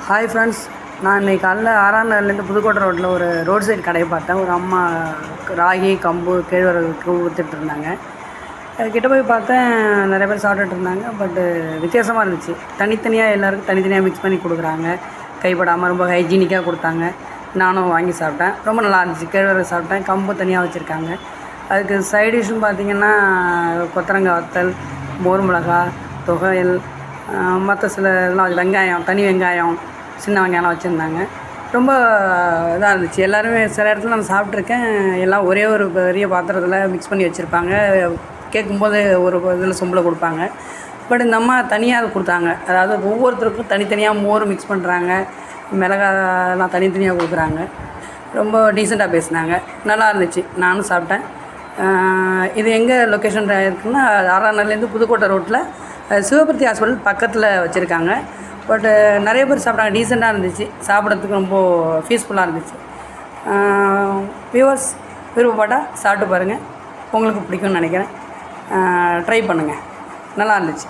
Hi friends, நான் இன்றைக்கி காலைல 6ஆம் நாள்லேருந்து புதுக்கோட்டை ரோட்டில் ஒரு ரோட் சைடு கடையை பார்த்தேன். ஒரு அம்மா ராகி கம்பு கேழ்வரகு விற்றுட்ருந்தாங்க. கிட்ட போய் பார்த்தேன், நிறைய பேர் சாப்பிட்டுட்டு இருந்தாங்க. பட்டு வித்தியாசமாக இருந்துச்சு. தனித்தனியாக எல்லாருக்கும் தனித்தனியாக மிக்ஸ் பண்ணி கொடுக்குறாங்க. கைப்படாமல் ரொம்ப ஹைஜீனிக்காக கொடுத்தாங்க. நானும் வாங்கி சாப்பிட்டேன். ரொம்ப நல்லா இருந்துச்சு. கேழ்வரகு சாப்பிட்டேன். கம்பு தனியாக வச்சுருக்காங்க. அதுக்கு சைட் டிஷ்ஷுன்னு பார்த்திங்கன்னா கொத்தரங்காய் வத்தல், மோர் மிளகா, தொகையல், மற்ற சில இதெல்லாம் வெங்காயம், தனி வெங்காயம், சின்ன வெங்காயம்லாம் வச்சுருந்தாங்க. ரொம்ப இதாக இருந்துச்சு. எல்லாருமே சில இடத்துல நான் சாப்பிட்ருக்கேன். எல்லாம் ஒரே ஒரு பெரிய பாத்திரத்தில் மிக்ஸ் பண்ணி வச்சுருப்பாங்க. கேட்கும்போது ஒரு இதில் சொம்பில் கொடுப்பாங்க. பட் இந்த அம்மா தனியாக அது கொடுத்தாங்க. அதாவது ஒவ்வொருத்தருக்கும் தனித்தனியாக மோர் மிக்ஸ் பண்ணுறாங்க, மிளகாலாம் தனித்தனியாக கொடுக்குறாங்க. ரொம்ப டீசெண்டாக பேசினாங்க. நல்லா இருந்துச்சு. நானும் சாப்பிட்டேன். இது எங்கே லொக்கேஷன் இருக்குன்னா 6ஆம் நாள்லேருந்து புதுக்கோட்டை ரோட்டில் சிவபுர்த்தி ஹாஸ்பிட்டல் பக்கத்தில் வச்சுருக்காங்க. பட்டு நிறைய பேர் சாப்பிட்டாங்க. டீசெண்டாக இருந்துச்சு. சாப்பிட்றதுக்கு ரொம்ப பீஸ்ஃபுல்லாக இருந்துச்சு. வியூவர்ஸ் விருப்பப்பட்டால் சாப்பிட்டு பாருங்கள். உங்களுக்கு பிடிக்கும்னு நினைக்கிறேன். ட்ரை பண்ணுங்கள். நல்லா இருந்துச்சு.